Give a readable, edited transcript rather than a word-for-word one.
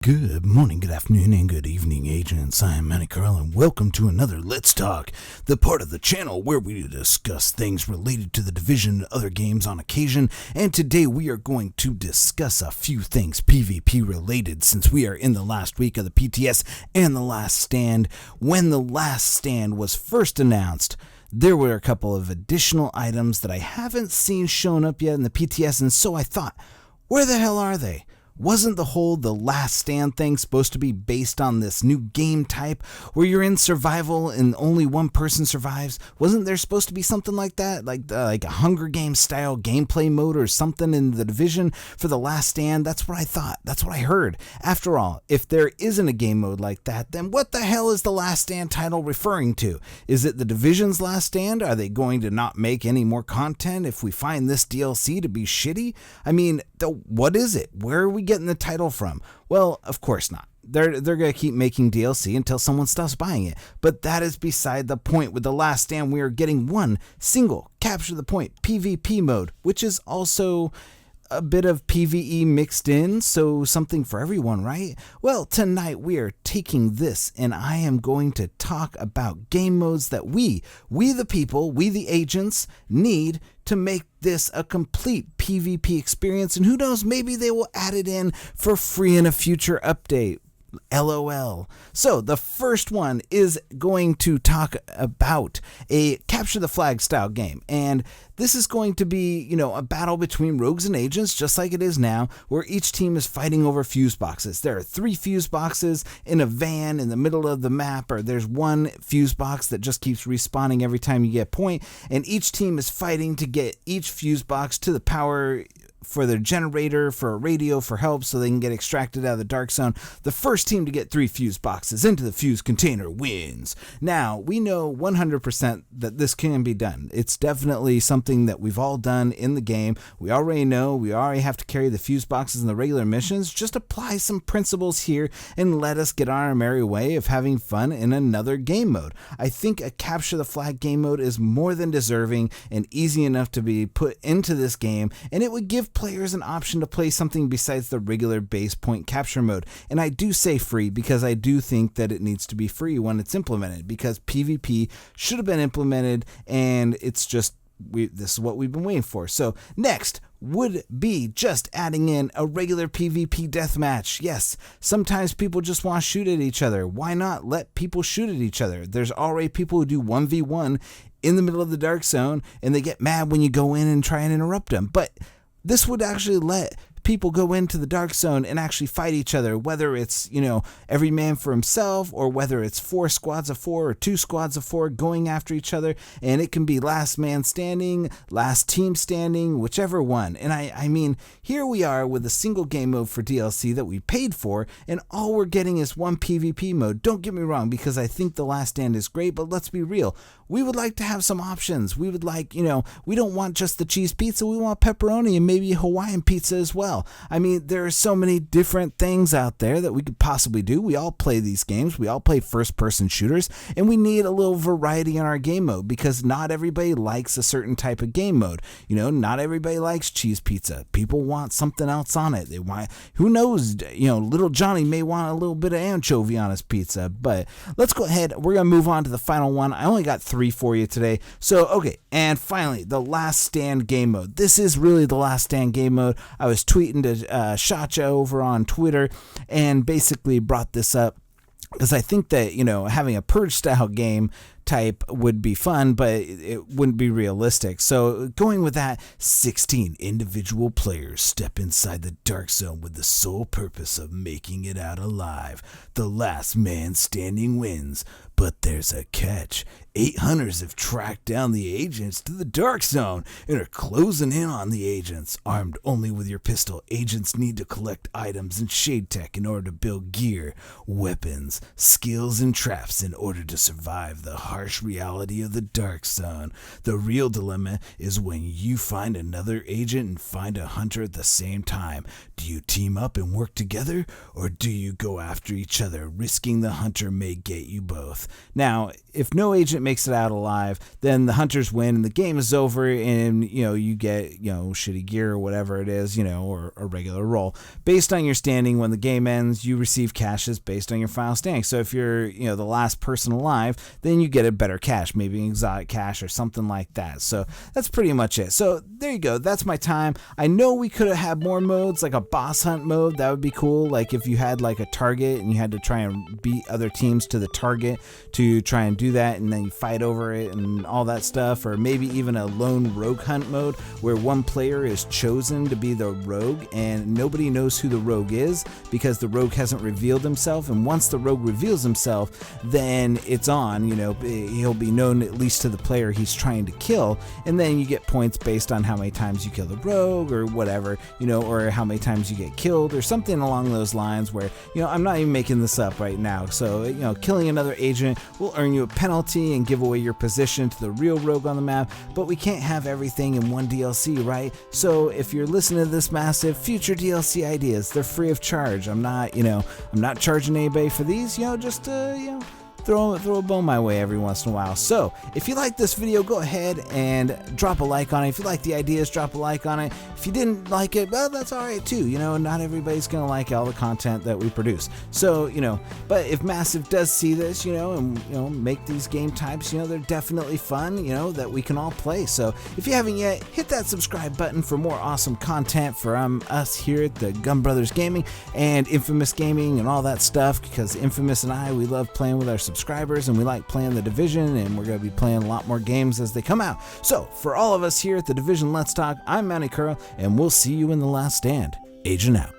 Good morning, good afternoon, and good evening, agents. I am Manny Carl, and welcome to another Let's Talk, the part of the channel where we discuss things related to the Division and other games on occasion. And today we are going to discuss a few things PvP related, since we are in the last week of the PTS and the Last Stand. When the Last Stand was first announced, there were a couple of additional items that I haven't seen shown up yet in the PTS, and so I thought, where the hell are they? Wasn't the Last Stand thing supposed to be based on this new game type where you're in survival and only one person survives? Wasn't there supposed to be something like that? Like a Hunger Games style gameplay mode or something in the Division for the Last Stand? That's what I thought. That's what I heard. After all, if there isn't a game mode like that, then what the hell is the Last Stand title referring to? Is it the Division's Last Stand? Are they going to not make any more content if we find this DLC to be shitty? I mean, what is it? Where are we getting the title from? Well, of course not. They're going to keep making DLC until someone stops buying it. But that is beside the point. With the Last Stand, we are getting one single capture the point PvP mode, which is also a bit of PvE mixed in, so something for everyone, right? Well, tonight we are taking this, and I am going to talk about game modes that we the people, we the agents, need to make this a complete PvP experience, and who knows, maybe they will add it in for free in a future update. LOL. So the first one is going to talk about a capture the flag style game, and this is going to be, a battle between rogues and agents, just like it is now, where each team is fighting over fuse boxes. There are 3 fuse boxes in a van in the middle of the map, or there's one fuse box that just keeps respawning every time you get a point, and each team is fighting to get each fuse box to the power for their generator, for a radio, for help, so they can get extracted out of the dark zone. The first team to get 3 fuse boxes into the fuse container wins. Now, we know 100% that this can be done. It's definitely something that we've all done in the game. We already know, we already have to carry the fuse boxes in the regular missions. Just apply some principles here and let us get on our merry way of having fun in another game mode. I think a capture the flag game mode is more than deserving and easy enough to be put into this game, and it would give players an option to play something besides the regular base point capture mode. And I do say free because I do think that it needs to be free when it's implemented, because PvP should have been implemented, and it's just this is what we've been waiting for. So next would be just adding in a regular PvP deathmatch. Yes, sometimes people just want to shoot at each other. Why not let people shoot at each other? There's already people who do 1v1 in the middle of the dark zone, and they get mad when you go in and try and interrupt them. But this would actually let people go into the dark zone and actually fight each other, whether it's, every man for himself, or whether it's 4 squads of 4 or 2 squads of 4 going after each other, and it can be last man standing, last team standing, whichever one. And I mean, here we are with a single game mode for DLC that we paid for, and all we're getting is one PvP mode. Don't get me wrong, because I think the Last Stand is great, but let's be real. We would like to have some options. We would like, we don't want just the cheese pizza, we want pepperoni and maybe Hawaiian pizza as well. I mean, there are so many different things out there that we could possibly do. We all play these games. We all play first-person shooters, and we need a little variety in our game mode, because not everybody likes a certain type of game mode. Not everybody likes cheese pizza. People want something else on it. They want, who knows, little Johnny may want a little bit of anchovy on his pizza. But let's go ahead. We're going to move on to the final one. I only got 3 for you today. So, okay, and finally, the Last Stand game mode. This is really the Last Stand game mode. I was tweeting to Shacha over on Twitter and basically brought this up because I think that, having a purge style game type would be fun, but it wouldn't be realistic. So going with that, 16 individual players step inside the dark zone with the sole purpose of making it out alive. The last man standing wins. But there's a catch. 8 hunters have tracked down the agents to the dark zone and are closing in on the agents. Armed only with your pistol, agents need to collect items and shade tech in order to build gear, weapons, skills, and traps in order to survive the harsh harsh reality of the Dark Zone. The real dilemma is when you find another agent and find a hunter at the same time. Do you team up and work together, or do you go after each other, risking the hunter may get you both? Now, if no agent makes it out alive, then the hunters win and the game is over, and you get shitty gear or whatever it is, or a regular roll. Based on your standing, when the game ends, you receive caches based on your final standing. So if you're the last person alive, then you get a better cache, maybe an exotic cache or something like that. So that's pretty much it. So there you go. That's my time. I know we could have had more modes, like a boss hunt mode. That would be cool. Like if you had like a target and you had to try and beat other teams to the target to try and do that, and then you fight over it and all that stuff. Or maybe even a lone rogue hunt mode where one player is chosen to be the rogue and nobody knows who the rogue is because the rogue hasn't revealed himself. And once the rogue reveals himself, then it's on. He'll be known at least to the player he's trying to kill, and then you get points based on how many times you kill the rogue or whatever, or how many times you get killed or something along those lines where, I'm not even making this up right now. So, killing another agent will earn you a penalty and give away your position to the real rogue on the map, but we can't have everything in one DLC, right? So if you're listening to this massive, future DLC ideas, they're free of charge. I'm not charging anybody for these, just throw a bone my way every once in a while. So if you like this video, go ahead and drop a like on it. If you like the ideas, drop a like on it. If you didn't like it, well, that's all right too. Not everybody's gonna like all the content that we produce. So but if Massive does see this, and make these game types, they're definitely fun, that we can all play. So if you haven't yet, hit that subscribe button for more awesome content from us here at the Gun Brothers Gaming and Infamous Gaming and all that stuff, because Infamous and I, we love playing with our subscribers and we like playing the Division, and we're going to be playing a lot more games as they come out. So for all of us here at the Division Let's Talk, I'm Manny Curl, and we'll see you in the last stand. Agent out.